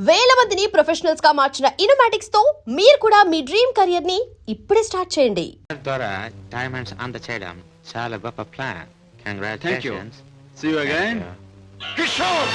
వేల మందిని ప్రొఫెషనల్స్ గా మార్చిన ఇనోమాటిక్స్ తో మీరు కూడా మీ డ్రీమ్ కెరియర్ ని ఇప్పుడే స్టార్ట్ చేయండి. ద్వారా డైమండ్స్ అందచేయడం చాలా గొప్ప plan. Congratulations. See you again. Kishore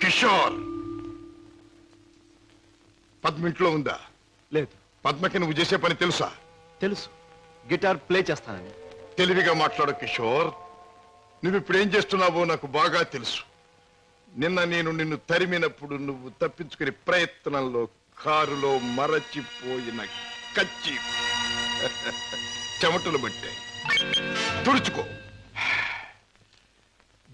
Kishore Padma ఇంట్లో ఉందా? లేదు. పద్మకి నువ్వు చేసే పని తెలుసా? తెలుసు, గిటార్ ప్లే చేస్తానని. తెలివిగా మాట్లాడు కిషోర్. నువ్వు ఇప్పుడు ఏం చేస్తున్నావో నాకు బాగా తెలుసు. నిన్న నేను నిన్ను తరిమినప్పుడు నువ్వు తప్పించుకునే ప్రయత్నంలో కారులో మరచిపోయిన కచ్చి చెమటలు పట్టాయి. తుడుచుకో.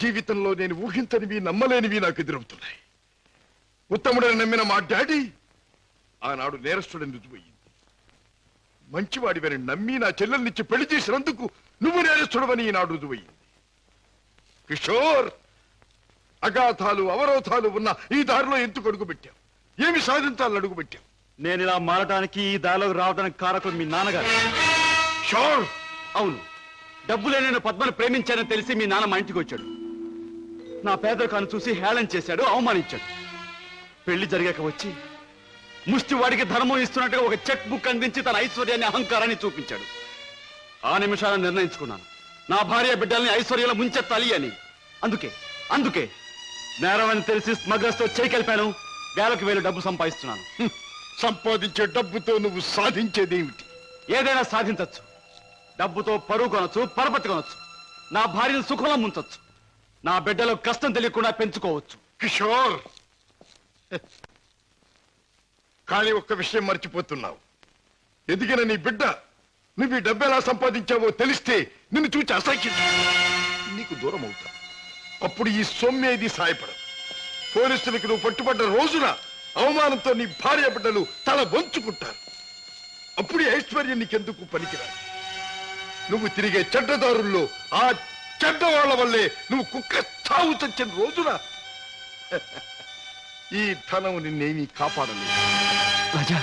జీవితంలో నేను ఊహించనివి నమ్మలేనివి నాకు ఎదురవుతున్నాయి. ఉత్తముడని నమ్మిన మా డాడీ ఆనాడు నేరస్తుడని రుజువయ్యింది. మంచివాడివని నమ్మి నా చెల్లెల్నిచ్చి పెళ్లి చేసినందుకు నువ్వు నేరస్తుడవని ఈనాడు రుజువయ్యింది. కిషోర్, అగాధాలు అవరోధాలు ఉన్న ఈ దారిలో ఎందుకు అడుగు పెట్టావు? ఏమి సాధించాలని అడుగు పెట్టావు? నేను ఇలా మారడానికి, ఈ దారిలోకి రావడానికి కారకులు మీ నాన్నగారు. షోర్. అవును, డబ్బులే నేను పద్మను ప్రేమించానని తెలిసి మీ నాన్న మా ఇంటికి వచ్చాడు. నా పేదరికాన్ని చూసి హేళన చేశాడు, అవమానించాడు. పెళ్లి జరిగాక వచ్చి ముష్టివాడికి ధర్మం ఇస్తున్నట్టుగా ఒక చెక్ బుక్ అందించి తన ఐశ్వర్యాన్ని, అహంకారాన్ని చూపించాడు. ఆ నిమిషాలను నిర్ణయించుకున్నాను, నా భార్య బిడ్డల్ని ఐశ్వర్యంలో ముంచెత్తాలి అని. అందుకే నేరం అని తెలిసి స్మగ్లర్స్ తో చేయికెళ్ళిపాను. వేలకు వేలు డబ్బు సంపాదిస్తున్నాను. సంపాదించే డబ్బుతో నువ్వు సాధించేదేమిటి? ఏదైనా సాధించచ్చు. డబ్బుతో పరువు కొనొచ్చు, పరపతి కొనొచ్చు. నా భార్యను సుఖంలో ముంచొచ్చు. నా బిడ్డలో కష్టం తెలియకుండా పెంచుకోవచ్చు. కిషోర్, కానీ ఒక్క విషయం మర్చిపోతున్నావు. ఎదిగిన నీ బిడ్డ నువ్వు ఈ డబ్బు ఎలా సంపాదించావో తెలిస్తే నిన్ను చూచి అసహ్యం నీకు దూరం అవుతా. అప్పుడు ఈ సొమ్మేది సాయపడదు. పోలీసులకు నువ్వు పట్టుబడ్డ రోజున అవమానంతో నీ భార్య బిడ్డలు తల వంచుకుంటారు. అప్పుడు ఐశ్వర్యం నీకెందుకు పనికిరాదు. నువ్వు తిరిగే చెడ్డదారుల్లో ఆ చెడ్డవాళ్ల వల్లే నువ్వు కుక్క చావు చచ్చిన రోజున ఈ ధనం నిన్నేమీ కాపాడలేదు. రాజా,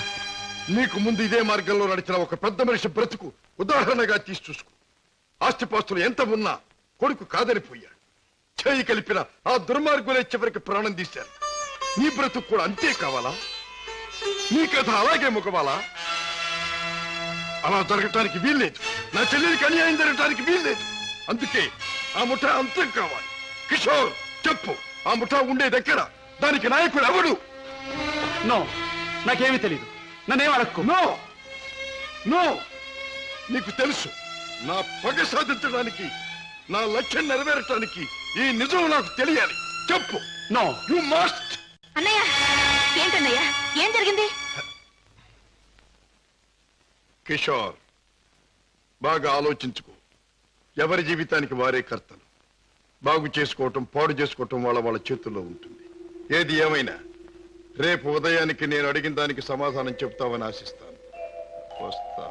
నీకు ముందు ఇదే మార్గంలో నడిచిన ఒక పెద్ద మనిషి బ్రతుకు ఉదాహరణగా తీసి చూసుకో. ఆస్తిపాస్తులు ఎంత ఉన్నా కొడుకు కాదనిపోయాడు. చేయి కలిపిన ఆ దుర్మార్గులే చివరికి ప్రాణం తీశారు. నీ బ్రతుకు కూడా అంతే కావాలా? నీ కథ అలాగే ముగవాలా? అలా జరగటానికి వీల్లేదు. నా చెల్లెలికి అన్యాయం జరగటానికి వీల్లేదు. అందుకే ఆ ముఠా అంతం కావాలి. కిషోర్, చెప్పు, ఆ ముఠా ఉండే దగ్గర దానికి నాయకుడు ఎవడు? నో, నాకేమీ తెలీదు. నన్నేం అడక్కు. నో నో, నీకు తెలుసు. నా పగ సాధించడానికి, నా లక్ష్యం నెరవేరటానికి ఈ నిజం నాకు తెలియాలి. చెప్పు. No, you must. అన్నయ్య, ఏంటన్నయ్య, ఏం జరిగింది? కిషోర్, బాగా ఆలోచించుకో. ఎవరి జీవితానికి వారే కర్తలు. బాగు చేసుకోవటం, పాడు చేసుకోవటం వాళ్ళ చేతుల్లో ఉంటుంది. ఏది ఏమైనా రేపు ఉదయానికి నేను అడిగిన దానికి సమాధానం చెప్తావని ఆశిస్తాను. వస్తా.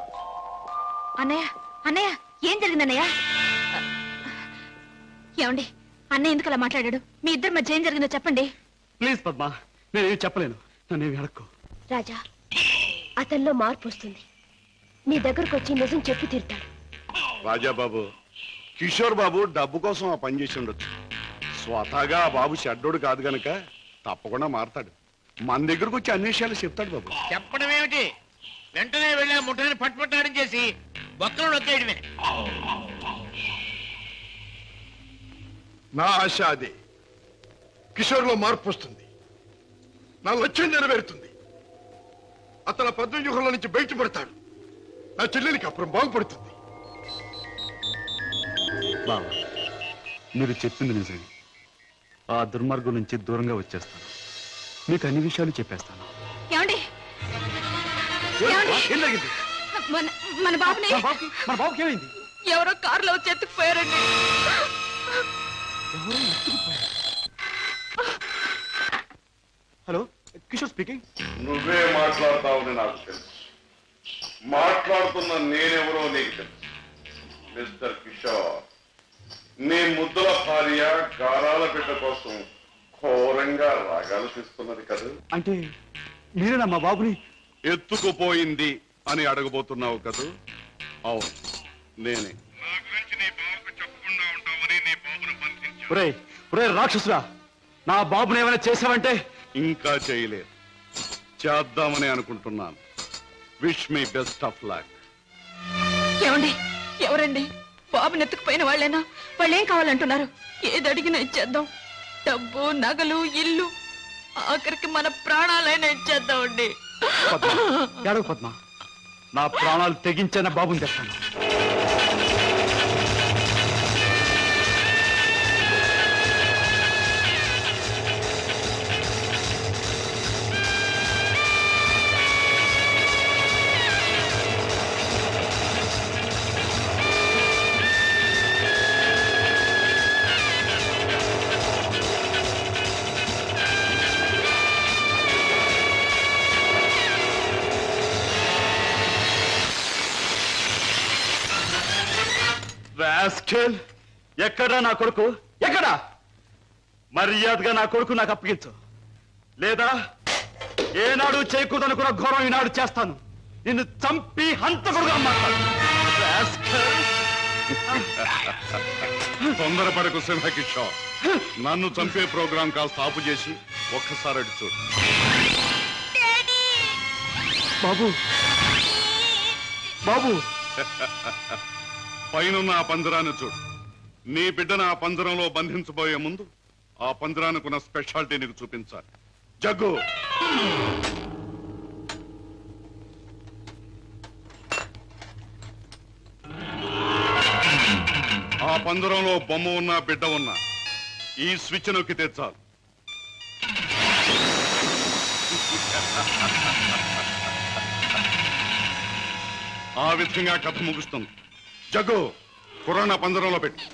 అన్నయ్య, ఏం జరిగింది అన్నయ్య? ఏమండి, అన్నయ్య ఎందుకు అలా మాట్లాడాడు? మీ ఇద్దరి మధ్య ఏం జరిగిందో చెప్పండి. ప్లీజ్ పద్మ, నేనేమి చెప్పలేను. నన్నేమి అడక్కు. రాజా, అతనిలో మార్పు వస్తుంది. నీ దగ్గరకు వచ్చి నిజం చెప్పి తీరుతాడు. రాజాబాబు, కిషోర్ బాబు డబ్బు కోసం ఆ పని చేసి ఉండొచ్చు. స్వతహాగా ఆ బాబు షడ్డోడు కాదు గనక తప్పకుండా మారతాడు. మన దగ్గరకు వచ్చి అన్ని విషయాలు చెప్తాడు బాబు. చెప్పడం ఏమిటి? వెంటనే వెళ్ళి ఆ ముఠాన్ని పట్టుపట్టాడని చేసి బొక్కలు నొక్కేయడమే. నా ఆశ అదే. కిషోర్లో మార్పు వస్తుంది. నా లక్ష్యం నెరవేరుతుంది. అతను పద్మవ్యూహంలో నుంచి బయటపడతాడు. నా చెల్లెలికి అప్పుడు బాగుపడుతుంది. బావా, మీరు చెప్పింది నిజమే. ఆ దుర్మార్గం నుంచి దూరంగా వచ్చేస్తాను. మీకు అన్ని విషయాలు చెప్పేస్తాను. ఏమండి ఏం జరిగింది? మన బాబుని మన బాబుకి ఏమైంది? ఎవరో కారులో వచ్చి ఎత్తుకుపోయారండి. Hello, Kishore speaking. నువ్వే మాట్లాడతావని నాకు తెలుసు. మాట్లాడుతున్న నేనెవరో నీకు తెలుసు. మిస్టర్ కిషోర్, నీ ముద్దుల భార్య గారాల బిడ్డ కోసం ఘోరంగా రాగాలు తీస్తున్నది కదా. అంటే మీరేనా మా బాబుని ఎత్తుకుపోయింది అని అడగబోతున్నావు కదూ? అవును, నేనే. ఒరే రాక్షసురా, నా బాబుని ఏమైనా చేసావంటే? ఇంకా చేయలేదు, చేద్దామని అనుకుంటున్నాను. Wish me best of luck. ఏమండి ఎవరండి? బాబుని ఎత్తుకుపోయిన వాళ్ళేనా? వాళ్ళేం కావాలంటున్నారు? ఏది అడిగినా ఇచ్చేద్దాం. డబ్బు, నగలు, ఇల్లు, ఆఖరికి మన ప్రాణాలైనా ఇచ్చేద్దామండి. ఏడవ పద్మ, నా ప్రాణాలు తెగించిన బాబుని తెస్తాను. రాస్కెల్, ఎక్కడా నా కొడుకు? ఎక్కడా? మర్యాదగా నా కొడుకు నాకు అప్పగించు, లేదా ఏనాడు చేయకూడదనుకున్న ఘోరం ఈనాడు చేస్తాను. నిన్ను చంపి హంతకుడుగా మాట్లాడు. తొందరపడకు సింహకిషోర్. నన్ను చంపే ప్రోగ్రాం కాస్త ఆపు చేసి ఒక్కసారి అటు చూడు. బాబు, బాబు, పైనున్న ఆ పంజరాన్ని చూడు. నీ బిడ్డను ఆ పంజరంలో బంధించబోయే ముందు ఆ పంజరానికున్న స్పెషాలిటీ నీకు చూపించాలి. జగ్గు, ఆ పంజరంలో బొమ్మ ఉన్నా బిడ్డ ఉన్నా ఈ స్విచ్ నొక్కితే చాలు. ఆ విధంగా కథ ముగుస్తుంది. జగ్గు, కుర్రాన్ని ఆ పంజరంలో పెట్టు.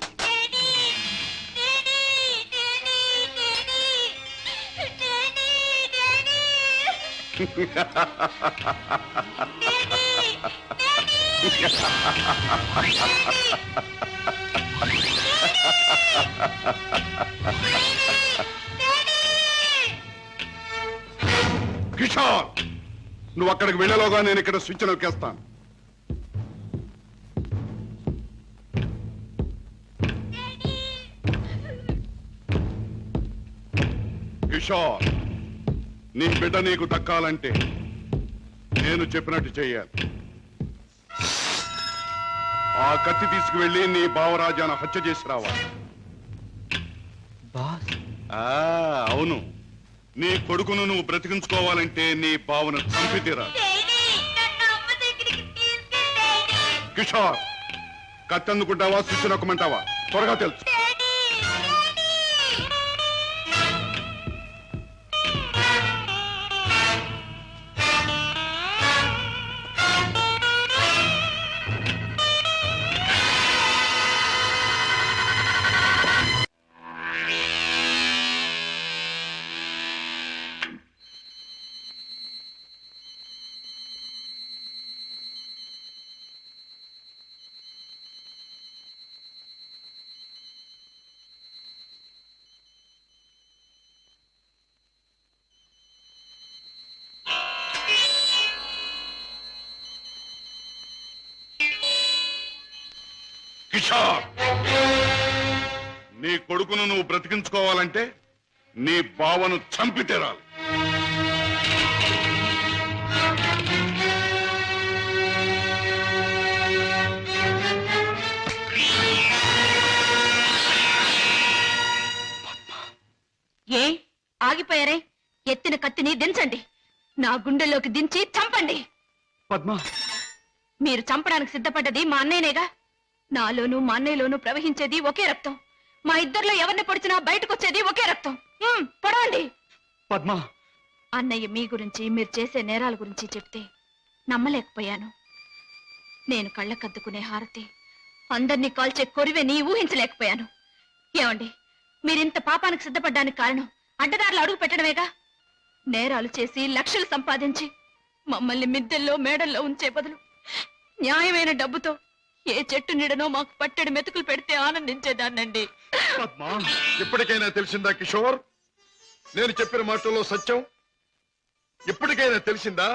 కిషోర్, నువ్వు అక్కడికి వెళ్ళలోగా నేను ఇక్కడ స్విచ్ నొక్కేస్తాను. కిషోర్, నీ బిడ్డ నీకు దక్కాలంటే నేను చెప్పినట్టు చెయ్యాలి. ఆ కత్తి తీసుకువెళ్ళి నీ బావరాజాను హత్య చేసి రావాలి. అవును, నీ కొడుకును నువ్వు బ్రతికించుకోవాలంటే నీ బావను చంపి తీరాలి. కిషోర్, కత్తి అందుకుంటావా స్విచ్ నొక్కమంటావా? త్వరగా తెలుసు. కిషోర్, నీ కొడుకును నువ్వు బ్రతికించుకోవాలంటే నీ బావను చంపి తీరాలి. ఏ ఆగిపోయారే? ఎత్తిన కత్తిని దించండి. నా గుండెల్లోకి దించి చంపండి. పద్మ, మీరు చంపడానికి సిద్ధపడ్డది మా అన్నయ్యనేగా. నాలోనూ మా అన్నయ్యలోనూ ప్రవహించేది ఒకే రక్తం. మా ఇద్దరిలో ఎవరిని పొడిచినా బయటకొచ్చేది ఒకే రక్తం. పొడవండి. పద్మ, అన్నయ్య మీ గురించి, మీరు చేసే నేరాల గురించి చెప్తే నమ్మలేకపోయాను. నేను కళ్ళకద్దుకునే హారతి, అందరినీ కాల్చే కొరివెని ఊహించలేకపోయాను. ఏమండి, మీరింత పాపానికి సిద్ధపడ్డానికి కారణం అడ్డదారులు అడుగు పెట్టడమేగా. నేరాలు చేసి లక్షలు సంపాదించి మమ్మల్ని మిద్దెల్లో మేడల్లో ఉంచే బదులు న్యాయమైన డబ్బుతో ఏ చెట్టు నీడనో మాకు పట్టెడు మెతుకులు పెడితే ఆనందించేదాన్నండి. పద్మ, ఇప్పటికైనా తెలిసిందా కిషోర్? నేను చెప్పిన మాటల్లో సత్యం ఇప్పటికైనా తెలిసిందా?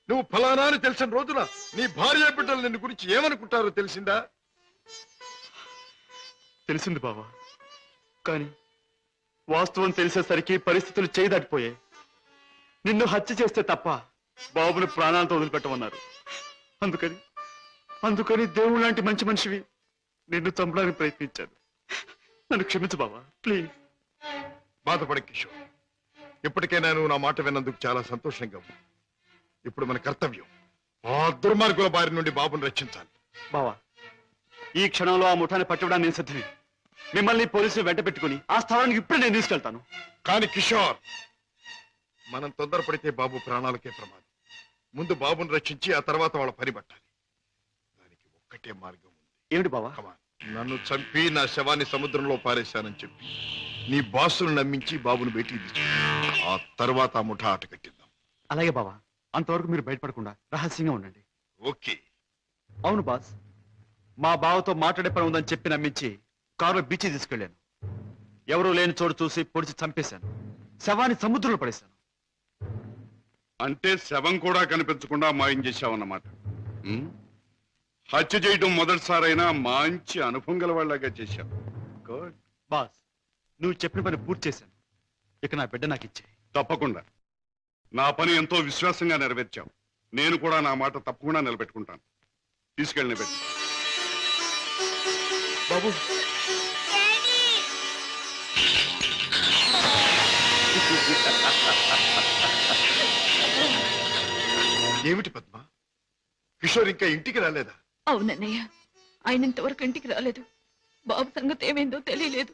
నువ్వు ఫలానా అని తెలిసిన రోజున నీ భార్య బిడ్డలు నిన్ను గురించి ఏమనుకుంటారో తెలిసిందా? తెలిసింది బావా. కానీ వాస్తవం తెలిసేసరికి పరిస్థితులు చేయి దాటిపోయాయి. నిన్ను హత్య చేస్తే తప్ప బాబుని ప్రాణాలతో వదిలిపెట్టమన్నారు. అందుకని దేవుడు లాంటి మంచి మనిషివి నిన్ను చంపడానికి ప్రయత్నించాను. నన్ను క్షమించు బావా, ప్లీజ్. బాధపడ కిషోర్, ఇప్పటికైనా నువ్వు నా మాట విన్నందుకు చాలా సంతోషంగా ఉంది. ఇప్పుడు మన కర్తవ్యం ఆ దుర్మార్గుల బారి నుండి బాబుని రక్షించాలి. బావా, ఈ క్షణంలో ఆ ముఠాన్ని పట్టుకోవడానికి నేను సిద్ధమే. మిమ్మల్ని పోలీసులు వెంట పెట్టుకుని ఆ స్థలానికి ఇప్పుడే నేను తీసుకెళ్తాను. కానీ కిషోర్, మనం తొందరపడితే బాబు ప్రాణాలకే ప్రమాదం. ముందు బాబుని రక్షించి ఆ తర్వాత వాళ్ళ పని పట్టాలి. దానికి ఒక్కటే మార్గం ఉంది. ఏమిటి బావా? కమాన్. నన్ను చంపి నా శవాన్ని సముద్రంలో పారేశానని చెప్పి నీ బాసును నమ్మించి బాబును బయటికి తీసుకు, ఆ తర్వాత ఆ ముఠా ఆట కట్టిద్దాం. అలాగే బావా, అంతవరకు మీరు బయటపడకుండా రహస్యంగా ఉండండి. ఓకే. అవును బాస్, మా బావతో మాట్లాడే పని ఉందని చెప్పి నమ్మించి కారులో బీచ్ తీసుకెళ్లాను. ఎవరూ లేని చోటు చూసి పొడిచి చంపేశాను. శవాన్ని సముద్రంలో పడేశాను. అంటే శవం కూడా కనిపించకుండా మాయం చేశావన్నమాట. హత్య చేయడం మొదటిసారైనా మంచి అనుభవం గల వాళ్ళగా చేశావు. గుడ్. బాస్, నువ్వు చెప్పిన పని పూర్తి చేశాను. ఇక నా బిడ్డ నాకు ఇచ్చే. తప్పకుండా. నా పని ఎంతో విశ్వాసంగా నెరవేర్చావు. నేను కూడా నా మాట తప్పకుండా నిలబెట్టుకుంటాను. తీసుకెళ్ళిన బిడ్డ. బాబు, ఏమిటి పద్మ, కిషోర్ ఇంకా ఇంటికి రాలేదా? అవునన్నయ్య, ఆయన ఇంతవరకు ఇంటికి రాలేదు. బాబు సంగతి ఏమైందో తెలియలేదు.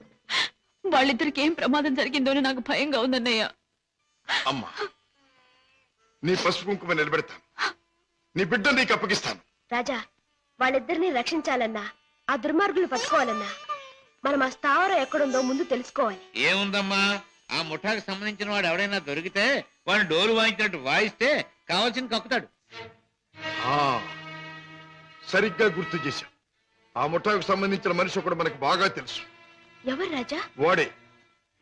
వాళ్ళిద్దరికి ఏం ప్రమాదం జరిగిందో నాకు భయంగా ఉందన్నయ్య. అమ్మా, నీ పసుపు కుంకుమ నిలబెడతాను. నీ బిడ్డ నీకు అప్పగిస్తాను. రాజా, వాళ్ళిద్దరిని రక్షించాలన్నా, ఆ దుర్మార్గులు పట్టుకోవాలన్నా మనం ఆ స్థావరం ఎక్కడుందో ముందు తెలుసుకోవాలి. ఏముందమ్మా, ఆ ముఠాకి సంబంధించిన వాడు ఎవడైనా దొరికితే వాడు డోలు వాయించినట్టు వాయిస్తే కావాల్సిన కక్కుతాడు. ఆ, సరిగ్గా గుర్తు చేశాం. ఆ ముఠాకు సంబంధించిన మనిషి ఒకడు మనకు బాగా తెలుసు. ఎవరు రాజా? వాడే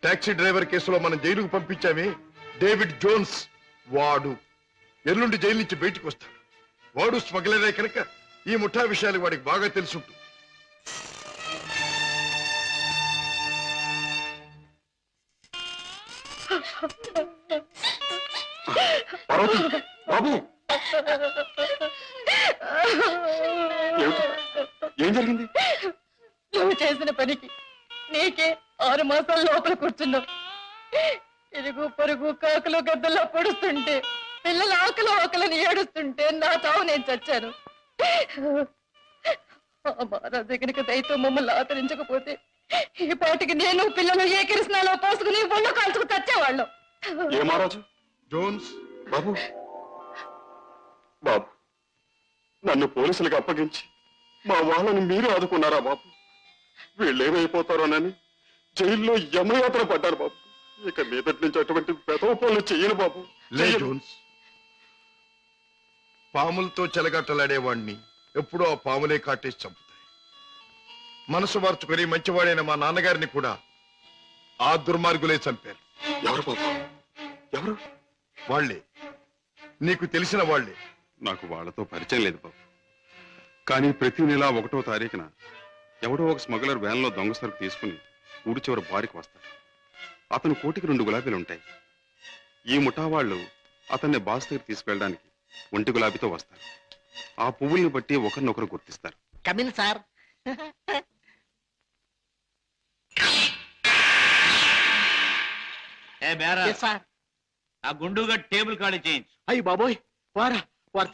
టాక్సీ డ్రైవర్ కేసులో మనం జైలుకు పంపించామే, డేవిడ్ జోన్స్. వాడు ఎల్లుండి జైలు నుంచి బయటకు వస్తాడు. వాడు స్మగ్లరే కనుక ఈ ముఠా విషయాలు వాడికి బాగా తెలుసుంటుంది. బాబు, ఏం జరిగింది? నువ్వు చేసిన పనికి నీకే 6 మాసాల లోపల కూర్చున్నావు. ఇరుగు పొరుగు కాకులు గద్దల్లో పొడుస్తుంటే, పిల్లల ఆకలిని ఏడుస్తుంటే నా చావు నేను చచ్చాను. ఆ మహారాజు కనుక దయతో మమ్మల్ని ఆదరించకపోతే ఈ పాటికి నేను పిల్లలు ఏ కిరసనాలో పోసుకుని ఒళ్ళు కాల్చుకు చచ్చేవాళ్ళం. ఏ మహారాజు? జోన్స్, బాబు, బాబు, నన్ను పోలీసులకు అప్పగించి మా వాళ్ళని మీరు ఆదుకున్నారా బాబు? వీళ్ళేమైపోతారోనని జైల్లో యమయాత్ర పడ్డారు బాబు. ఇక మీదటి నుంచి అటువంటి పెదవ పనులు చెయ్యను బాబు. లే జోన్స్, పాములతో చెలగట్టలాడేవాణ్ణి ఎప్పుడో ఆ పాములే కాటేసి చంపుతాయి. మనసు మార్చుకొని మంచివాడైన మా నాన్నగారిని కూడా ఆ దుర్మార్గులే చంపారు. ఎవరు బాబు? ఎవరు? వాళ్లే, నీకు తెలిసిన వాళ్లే. నాకు వాళ్ళతో పరిచయం లేదు బాబు. కానీ ప్రతి నెల 1వ తారీఖున ఎవడో ఒక స్మగ్లర్ వ్యాన్లో దొంగ సరుకు తీసుకుని ఊరి చివరి బారికి వస్తాడు. అతను కోటికి 2 గులాబీలు ఉంటాయి. ఈ ముఠా వాళ్ళు అతన్ని బాస్ దగ్గర తీసుకెళ్ళడానికి 1 గులాబీతో వస్తారు. ఆ పువ్వుల్ని బట్టి ఒకరినొకరు గుర్తిస్తారు. Come in sir. ఏ బేరా, సార్, ఆ గుండుగా టేబుల్ ఖాళీ చేయించు. అయ్యి బాబోయ్, వారు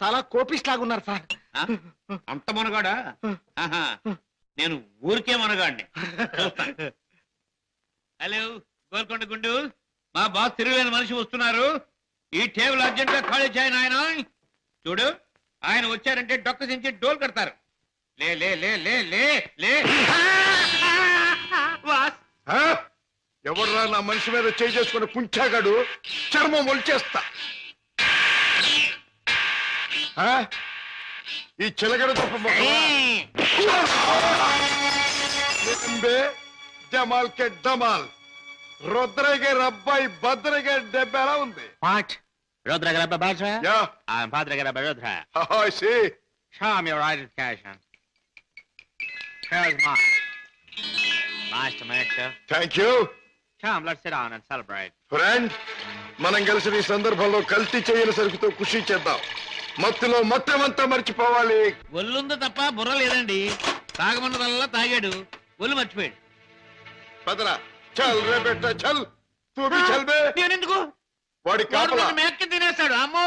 చాలా కోపిస్ట్ లాగున్నారు సార్. ఆ? అంత మనగాడా? ఆహా, నేను ఊరికే మనగాడిని. హలో గోల్కొండ గుండు, మా బాస్ తిరగలేని మనిషి వస్తున్నారు. ఈ టేబుల్ అర్జెంట్ గా ఖాళీ చేయను. ఆయన చూడు, ఆయన వచ్చారంటే డొక్క దించి డోల్ కడతారు. లే లే లే లే లే లే. బాస్, ఎవర్రా నా మనిషి మీద చేయి చేసుకుని కుంచాగాడు? చర్మం ఒలిచేస్తా. ఆ? ఈ చిలగడ తప్ప జమాల్ కే డమాల్. రుద్రగే రబ్బాయి భద్రగే దెబ్బ ఎలా ఉంది? Rudra Garaba Bajra? Yeah. I'm Padre Garaba Rudra. I see. Show me your identification. Here's mine. Nice to meet you. Thank you. Come, let's sit down and celebrate. Friend, మనం కలిసి ఈ సందర్భంలో కల్తీ చేయని సరుకుతో ఖుషి చేద్దాం. మత్తులో మొత్తమంతా మర్చిపోవాలి. ఒళ్ళుందో తప్ప బుర్ర లేదండి. తాగమన్నదల్లా తాగాడు, ఒళ్ళు మర్చిపోయాడు. పదరా, చల్ రే బెట్ట చల్. తూ భీ చల్ బే. నేనెందుకు? వాడి కాపలా మేక్కి తినేస్తాడు. అమ్మో.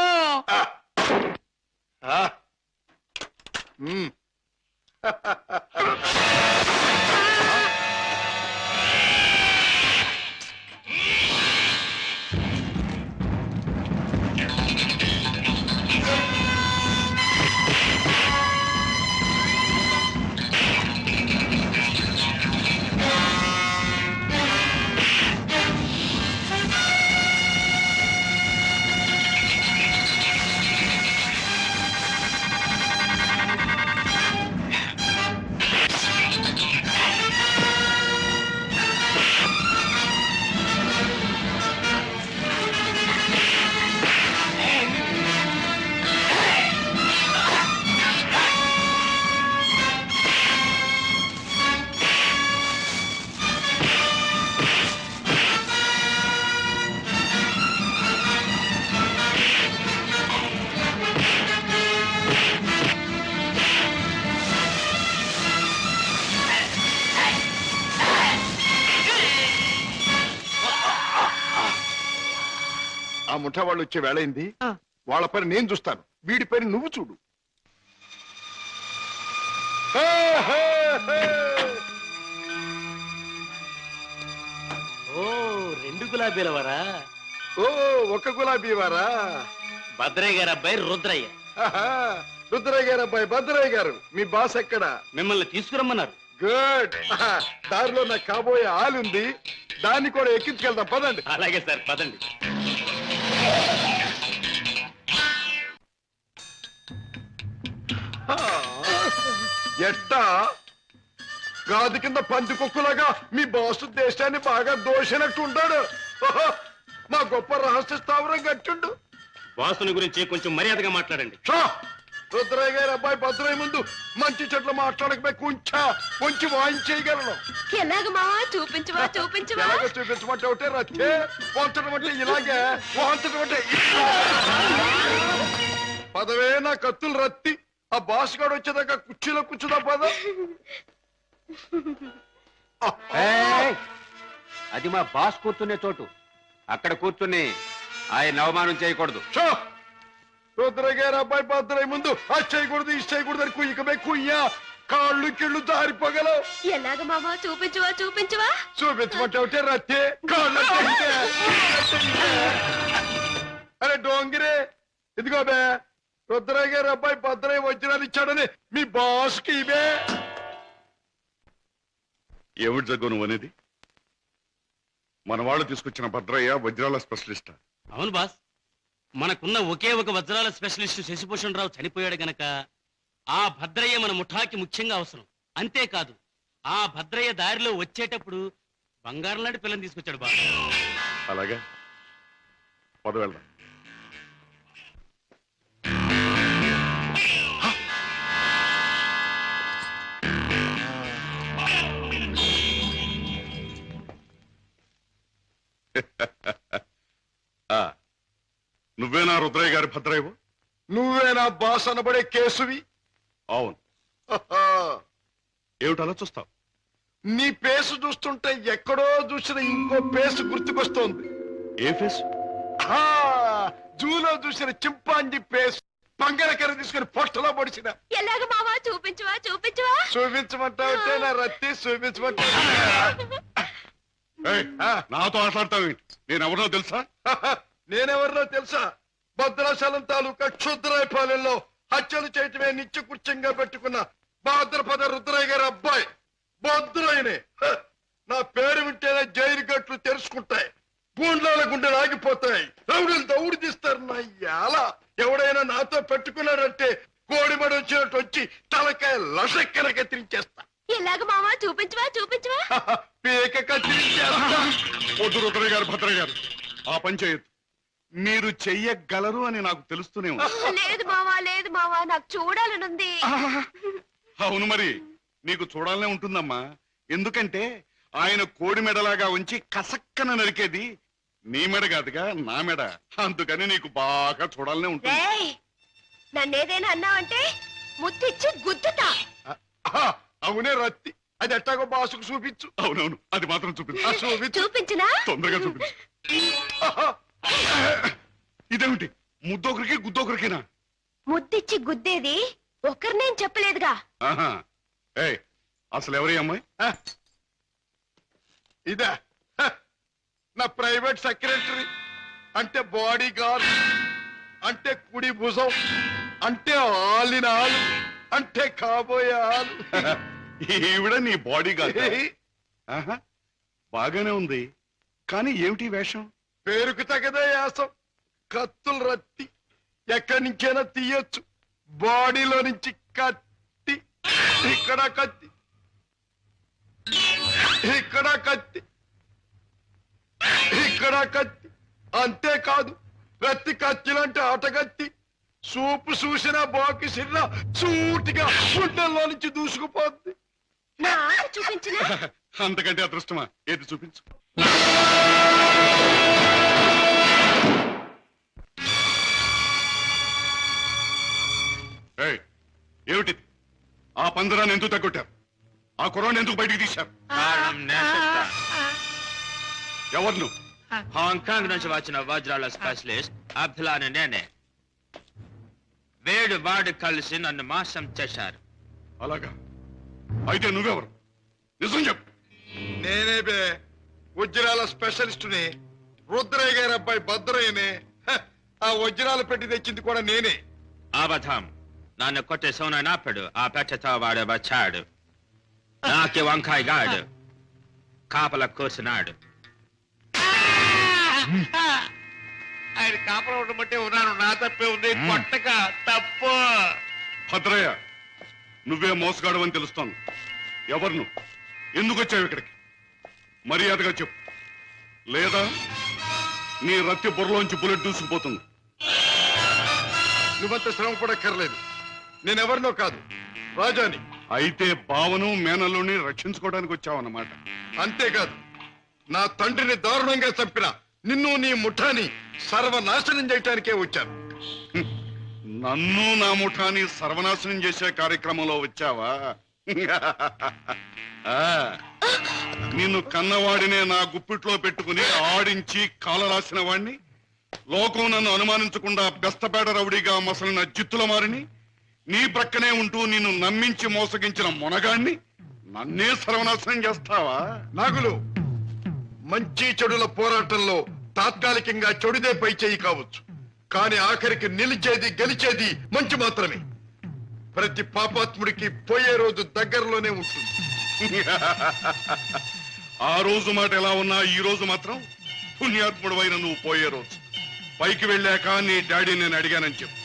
ఆ ముఠా వాళ్ళు వచ్చే వేళైంది. వాళ్ళ పని నేను చూస్తాను, వీడి పని నువ్వు చూడు. ఓ, 2 గులాబీల వరా? ఓ, ఒక్క గులాబీ వారా? భద్రయ్య గారు అబ్బాయి రుద్రయ్య. రుద్రయ్య గారు అబ్బాయి భద్రయ్య గారు. మీ బాస్ ఎక్కడ? మిమ్మల్ని తీసుకురమ్మన్నారు. గుడ్. దారిలో నాకు కాబోయే ఆలుంది, దాన్ని కూడా ఎక్కించుకెళ్దాం. పదండి. అలాగే సార్, పదండి. ఎట్టా గాది కింద పంది కుక్కులాగా మీ బాసు దేశాన్ని బాగా దోషినట్టు ఉంటాడు. మా గొప్ప రహస్య స్థావరం గట్టుండు. బాసుని గురించి కొంచెం మర్యాదగా మాట్లాడండి. రుద్రయ్య గారి అబ్బాయి భద్రయ్య ముందు మంచి చెట్లు మాట్లాడకపోయి కొంచెం వాయించేయగలను. ఎలాగ మావా? చూపించవా చూపించవా? ఎలాగో చూపించమంటే ఒకటే రచ్చే, వంచడం అంటే ఇలాగే, వాంచడం అంటే పదవే నా కత్తులు రత్తి. ఆ బాస్ గాడు వచ్చేదాకా కుర్చీలో కూర్చుదా పద. అది మా బాస్ కూర్చునే చోటు. అక్కడ కూర్చుని ఆయన అవమానం చేయకూడదు. రుద్రయ్య గారి అబ్బాయి భద్రయ్య ముందు అది చేయకూడదు, ఇది చేయకూడదు అని కుయ్యకమే కుయ్యా, కాళ్ళు కిళ్ళు జారిపోగలవు. ఎలాగ మావా? చూపించవా చూపించవా? చూపించమంటే ఒకటే రత్తే, కాళ్ళు అరే డోంగిరే, ఇదిగో బే, రుద్రయ్య గారి అబ్బాయి భద్రయ్య వజ్రాలు ఇచ్చాడని మీ బాస్కి ఇవే. ఏమిటి జగ్గు నువ్వు అనేది? మన వాళ్ళు తీసుకొచ్చిన భద్రయ్య వజ్రాల స్పెషలిస్ట్. అవును బాస్, మనకున్న ఒకే ఒక వజ్రాల స్పెషలిస్ట్ శశిభూషణ్ రావు చనిపోయాడు గనక ఆ భద్రయ్య మన ముఠాకి ముఖ్యంగా అవసరం. అంతేకాదు, ఆ భద్రయ్య దారిలో వచ్చేటప్పుడు బంగారం లాంటి పిల్లని తీసుకొచ్చాడు బాస్. అలాగా, పద వెళ్దాం. నువ్వేనా రుద్రయ్య గారి భద్రయ్యవు? నువ్వేనా బాస్ అనబడే కేసువి? అవును. ఏమిటి అలా చూస్తావు? నీ పేసు చూస్తుంటే ఎక్కడో చూసిన ఇంకో పేసు గుర్తుకొస్తోంది. ఏ ఫేస్? జూలో చూసిన చింపాంజీ పేస్ పంగలకర తీసుకుని పొట్టలో పొడిచిన. ఎలాగ మావా చూపించవా చూపించవా? చూపించమంటావుంటే నా రత్తి చూపించమంటావు. ఏయ్, నాతో ఆటలాడతావు నేను ఎవరినో తెలుసా? నేనెవరినో తెలుసా? భద్రాచలం తాలూకా క్షుద్రాయపాలెంలో హత్యలు చేయటమే నిత్యకృత్యంగా పెట్టుకున్న భాద్రపద రుద్రయ్య గారి అబ్బాయి భద్రయ్యనే. నా పేరు వింటేనే జైలు గట్లు తెరుచుకుంటాయి, గుండ్లాల గుండెలు ఆగిపోతాయి, రౌడీలు దౌడు తీస్తారు. నా యాల ఎవడైనా నాతో పెట్టుకున్నాడంటే కోడిమడి వచ్చినట్టు వచ్చి తలకాయ లసక్కన కత్తిరించేస్తా. ఎలాగ మావా చూపించవా చూపించవా? పీక కత్తిరించేస్తా. వద్దు రుద్రయ్య గారు, భద్రయ్య గారు, ఆ పని చేయొద్దు. మీరు చెయ్యగలరు అని నాకు తెలుస్తూనే ఉంది. లేదు మావా నాకు చూడాలనుంది. అవును మరి, నీకు చూడాలనే ఉంటుందమ్మా. ఎందుకంటే ఆయన కోడి మెడలాగా ఉంచి కసక్కన నరికేది నీ మెడ కాదుగా, నా మెడ. అందుకని నీకు బాగా చూడాలనే ఉంటుంది. రేయ్, నన్నేదైనా అన్నావంటే ముద్దిచ్చి గుద్దుతా. అవునే రత్తి, అది ఎట్టాగో బాసుకు చూపించు. అవునవును, అది మాత్రం చూపించు. చూపించు. చూపించినా? తొందరగా చూపించు. ఇదేమిటి, ముద్దొకరికి గుద్దొకరికినా? ముద్దిచ్చి గుద్దేది ఒకరినేం చెప్పలేదుగా. ఆహా. ఏయ్, అసలు ఎవరి అమ్మాయి? ఇదా నా ప్రైవేట్ సెక్రటరీ, అంటే బాడీ గార్డ్, అంటే కుడి భుజం, అంటే ఆలిన ఆలు, అంటే కాబోయే ఆలు. ఈవిడ నీ బాడీ గార్డ్? ఆహా, బాగానే ఉంది. కానీ ఏమిటి వేషం? పేరుకు తగదే యాసం. కత్తులు రత్తి ఎక్కడి నుంచైనా తీయొచ్చు. బాడీలో నుంచి కత్తి, ఇక్కడ కత్తి, ఇక్కడ కత్తి, ఇక్కడ కత్తి. అంతేకాదు, ప్రతి కత్తిలంటే ఆటగత్తి. సూపు చూసిన బాకి సిన్న సూటిగా గుండెల్లో నుంచి దూసుకుపోద్ది. నా ఆట చూపించినా? అంతకంటే అదృష్టమా? ఏది చూపించు. ఏయ్, ఏమిటిది? ఆ పందరాన్ని ఎందుకు తగ్గొట్టారు? ఆ కుర్రాన్ని ఎందుకు బయటికి తీశారు? కారణం నేను చెప్తా. ఎవరు నువ్వు? హాంకాంగ్ నుంచి వచ్చిన వజ్రాల స్పెషలిస్ట్ అబ్దుల్లాని నేనే. వేడు వాడు కలిసి నన్ను మోసం చేశారు. అలాగా? అయితే నువ్వెవరు? నిజం చెప్పు. నేనే బే, వజ్రాల స్పెషలిస్టుని, రుద్రయ్య గారి అబ్బాయి భద్రయ్యనే. ఆ వజ్రాలు పెట్టి తెచ్చింది కూడా నేనే. అబద్ధం. నన్ను కొట్టే సోనాడు ఆ పెట్టతో వాడు వచ్చాడు. నాకి వంకాయ గాడు కాపల కూర్చున్నాడు. ఆయన కాపల ఉండమంటే ఉన్నాను, నా తప్పే ఉంది. కొట్టక తప్పు. భద్రయ్య, నువ్వే మోసగాడు అని తెలుస్తాను. ఎవరు నువ్వు? ఎందుకు వచ్చావు ఇక్కడికి? మర్యాదగా చెప్పు, లేదా నీ రత్తి బుర్రలోంచి బుల్లెట్ దూసుకుపోతుంది. నువ్వంత శ్రమ పడక్కర్లేదు. నేనెవరినో కాదు, రాజాని. అయితే బావను మేనల్లుని రక్షించుకోవడానికి వచ్చావన్నమాట. అంతేకాదు, నా తండ్రిని దారుణంగా చంపిన నిన్ను నీ ముఠాని సర్వనాశనం చేయటానికే వచ్చాను. నన్ను నా ముఠాని సర్వనాశనం చేసే కార్యక్రమంలో వచ్చావా? ఆ, నిన్ను కన్నవాడినే నా గుప్పిట్లో పెట్టుకుని ఆడించి కాల రాసిన వాడిని, లోకం నన్ను అనుమానించకుండా బెస్తపేట రౌడీగా మసలిన జిత్తుల మారిని, నీ ప్రక్కనే ఉంటూ నిన్ను నమ్మించి మోసగించిన మొనగాణ్ణి నన్నే సర్వనాశనం చేస్తావా? నాగులు, మంచి చెడుల పోరాటంలో తాత్కాలికంగా చెడుదే పై చేయి కావచ్చు, కానీ ఆఖరికి నిలిచేది గెలిచేది మంచి మాత్రమే. ప్రతి పాపాత్ముడికి పోయే రోజు దగ్గరలోనే ఉంటుంది. ఆ రోజు మాట ఎలా ఉన్నా ఈ రోజు మాత్రం పుణ్యాత్ముడు నువ్వు పోయే రోజు. పైకి వెళ్ళాక నీ డాడీ నేను అడిగానని చెప్పు.